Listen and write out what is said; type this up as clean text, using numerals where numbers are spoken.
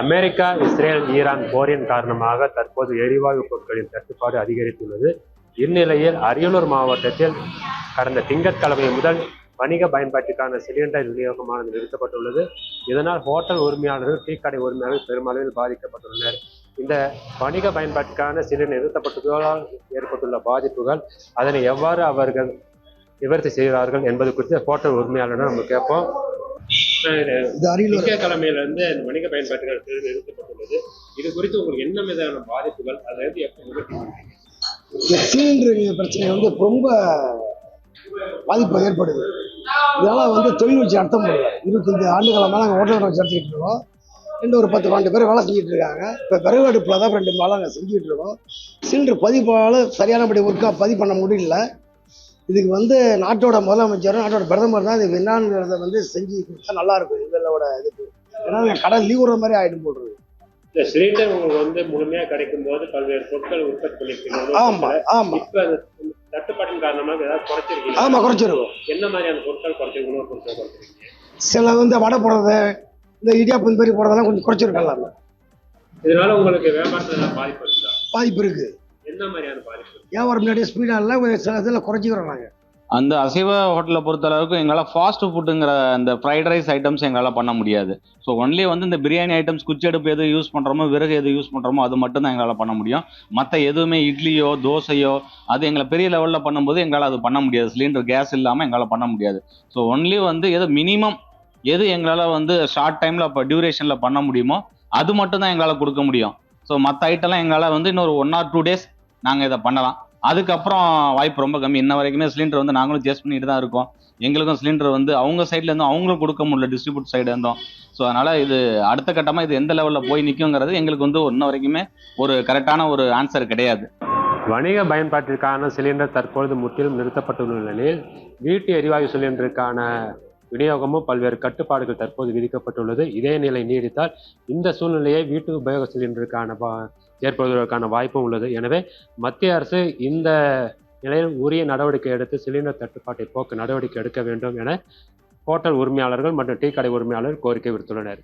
America, Israel, Iran போரின் காரணமாக தற்போது எரிவாயு பொருட்களின் தட்டுப்பாடு அதிகரித்துள்ளது. இந்நிலையில் அரியலூர் மாவட்டத்தில் கடந்த திங்கட்கிழமை முதல் வணிக பயன்பாட்டிற்கான சிலிண்டர் விநியோகமானது நிறுத்தப்பட்டுள்ளது. இதனால் ஹோட்டல் உரிமையாளர்கள், டீ கடை உரிமையாளர்கள் பெருமளவில் பாதிக்கப்பட்டுள்ளனர். இந்த வணிக பயன்பாட்டிற்கான சிலிண்டர் நிறுத்தப்பட்டதால் ஏற்பட்டுள்ள பாதிப்புகள், அதனை எவ்வாறு அவர்கள் நிவர்த்தி செய்கிறார்கள் என்பது குறித்து ஹோட்டல் உரிமையாளரிடம் நம்ம கேட்போம். திங்கட்கிழமையிலிருந்து வணிக பயன்பாட்டுகள் நிறுத்தப்பட்டுள்ளது. இது குறித்து உங்களுக்கு என்ன விதமான பாதிப்புகள், அதை எப்படி நிவர்த்தி பண்ணுறீங்க? சிலிண்டர் பிரச்சனை ரொம்ப பாதிப்பு ஏற்படுது. இதெல்லாம் தொழில் வச்சு அர்த்தம் முடியல. 25 ஆண்டுகாலமாக நாங்கள் ஹோட்டல் வச்சு நடத்திக்கிட்டு இருக்கோம். இன்னும் ஒரு 10-12 பேர் வேலை செஞ்சுட்டு இருக்காங்க. இப்போ விறகு அடுப்பில் தான் 2 நாளாக நாங்கள் செஞ்சுட்டு இருக்கோம். சிலிண்டர் பதிப்பால் சரியானபடி ஒர்க்காக பதிவு பண்ண முடியல. இதுக்கு நாட்டோட முதலமைச்சரும் நாட்டோட பிரதமர் தான் இதுக்கு என்னன்றதை செஞ்சு கொடுத்தா நல்லா இருக்கும் எங்களோட இதுக்கு. ஏன்னா கடை லீவ் விடுற மாதிரி ஆகிடும் போடுறது. இந்த சிலிண்டர் உங்களுக்கு முழுமையாக கிடைக்கும் போது பல்வேறு பொருட்கள் உற்பத்தி பண்ணிருக்கீங்க. ஆமாம் ஆமாம். இப்போ தட்டுப்பாட்டின் காரணமாக ஏதாவது குறைச்சிருக்கீங்க? ஆமாம், குறைச்சிருக்கோம். என்ன மாதிரியான பொருட்கள் குறைச்சிருக்கீங்க? உணவு பொருட்கள் குறைச்சிருக்கீங்க? சில வடை போடுறது, இந்த இடியாப்பம் மாதிரி போடுறதெல்லாம் கொஞ்சம் குறைச்சிருக்கலாம். இதனால உங்களுக்கு வியாபாரத்தில் பாதிப்பு இருக்குதா? பாதிப்பு இருக்கு. என்ன மாதிரியான பாதிப்பு? வியாபாரம் முன்னாடியே ஸ்பீடாக இல்லை, சில இதில் குறைச்சிக்கிறோம் நாங்கள். அந்த அசைவ ஹோட்டலை பொறுத்த அளவுக்கு எங்களால் ஃபாஸ்ட் ஃபுட்டுங்கிற அந்த ஃப்ரைட் ரைஸ் ஐட்டம்ஸ் எங்களால் பண்ண முடியாது. ஸோ ஒன்லி இந்த பிரியாணி ஐட்டம்ஸ், குச்சி அடுப்பு எது யூஸ் பண்ணுறோமோ, விறகு எது யூஸ் பண்ணுறோமோ அது மட்டும் தான் எங்களால் பண்ண முடியும். மற்ற எதுவுமே இட்லியோ தோசையோ அது எங்களை பெரிய லெவலில் பண்ணும்போது எங்களால் அது பண்ண முடியாது. சிலிண்டர் கேஸ் இல்லாமல் எங்களால் பண்ண முடியாது. ஸோ ஒன்லி எது மினிமம் எது எங்களால் ஷார்ட் டைமில் இப்போ டியூரேஷனில் பண்ண முடியுமோ அது மட்டும் தான் எங்களால் கொடுக்க முடியும். ஸோ மற்ற ஐட்டம்லாம் எங்களால் இன்னொரு 1 or 2 days நாங்கள் இதை பண்ணலாம். அதுக்கப்புறம் வாய்ப்பு ரொம்ப கம்மி. இன்ன வரைக்குமே சிலிண்டர் நாங்களும் ஜஸ்ட் பண்ணிட்டு தான் இருக்கோம். எங்களுக்கும் சிலிண்டர் அவங்க சைட்லேருந்தும் அவங்களும் கொடுக்க முடியல, டிஸ்ட்ரிபியூட் சைடு இருந்தோம். ஸோ அதனால் இது அடுத்த கட்டமாக இது எந்த லெவலில் போய் நிற்குங்கிறது எங்களுக்கு இன்ன வரைக்குமே ஒரு கரெக்டான ஒரு ஆன்சர் கிடையாது. வணிக பயன்பாட்டிற்கான சிலிண்டர் தற்பொழுது முற்றிலும் நிறுத்தப்பட்டுள்ள நிலையில் வீட்டு எரிவாயு சிலிண்டருக்கான விநியோகமும் பல்வேறு கட்டுப்பாடுகள் தற்போது விதிக்கப்பட்டுள்ளது. இதே நிலை நீடித்தால் இந்த சூழ்நிலையை வீட்டு உபயோக சிலிண்டருக்கான ஏற்படுவதற்கான வாய்ப்பும் உள்ளது. எனவே மத்திய அரசு இந்த நிலையில் உரிய நடவடிக்கை எடுத்து சிலிண்டர் தட்டுப்பாட்டை போக்க நடவடிக்கை எடுக்க வேண்டும் என ஹோட்டல் உரிமையாளர்கள் மற்றும் டீ கடை உரிமையாளர்கள் கோரிக்கை விடுத்துள்ளனர்.